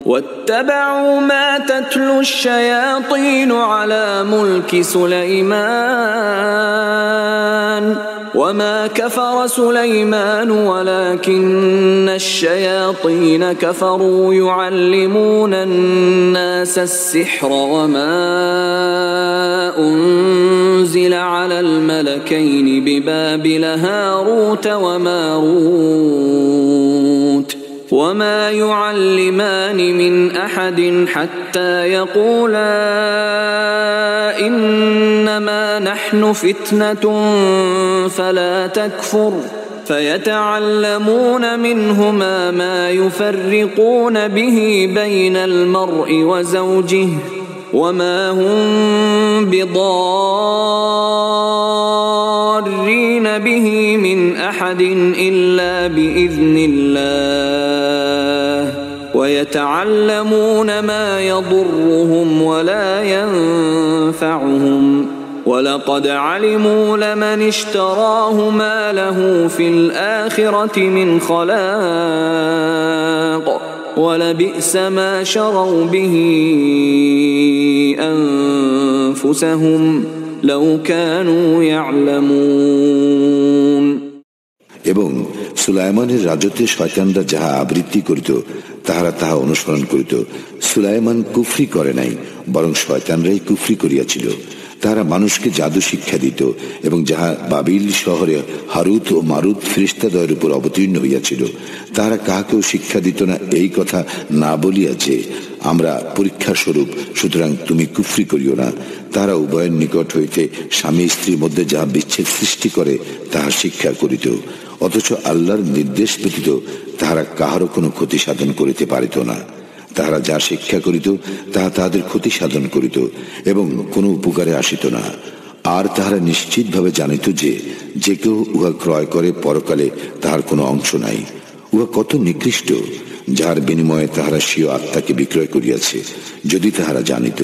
واتبعوا ما تتلو الشياطين على ملك سليمان وما كفر سليمان ولكن الشياطين كفروا يعلمون الناس السحر وما أنزل على الملكين ببابل هاروت وماروت وما يعلمان من أحد حتى يقولا إنما نحن فتنة فلا تكفر فيتعلمون منهما ما يفرقون به بين المرء وزوجه وما هم بضارين به من أحد إلا بإذن الله ويتعلمون ما يضرهم ولا ينفعهم ولقد علموا لمن اشتراه ما له في الآخرة من خلاق ولبئس ما شروا به أنفسهم لو كانوا يعلمون এবং সুলাইমানের রাজত্বে শয়তানরা যাহা আবৃত্তি করিত তাহারা তাহা অনুসরণ করিত। সুলাইমান কুফরি করে নাই, বরং শয়তানরাই কুফরি করিয়াছিল। তাহারা মানুষকে জাদু শিক্ষা দিত এবং যাহা বাবিল শহরে হারুত ও মারুত ফেরেশতাদ্বয়ের উপর অবতীর্ণ হইয়াছিল তাহারা কাহাকেও শিক্ষা দিত না, এই কথা না বলিয়া যে আমরা পরীক্ষা স্বরূপ, সুতরাং তুমি কুফরি করিও না। তাহারা উভয়ের নিকট হইতে স্বামী স্ত্রীর মধ্যে যাহা বিচ্ছেদ সৃষ্টি করে তাহা শিক্ষা করিত, অথচ আল্লাহর নির্দেশ ব্যতীত তাহারা কাহারও কোনো ক্ষতি সাধন করিতে পারিত না। তাহারা যা শিক্ষা করিত তাহা তাহাদের ক্ষতি সাধন করিত এবং কোনো উপকারে আসিত না। আর তাহারা নিশ্চিতভাবে জানিত যে যে কেউ উহা ক্রয় করে পরকালে তাহার কোনো অংশ নাই। উহা কত নিকৃষ্ট, যাহার বিনিময়ে তাহারা স্বীয় আত্মাকে বিক্রয় করিয়াছে, যদি তাহারা জানিত।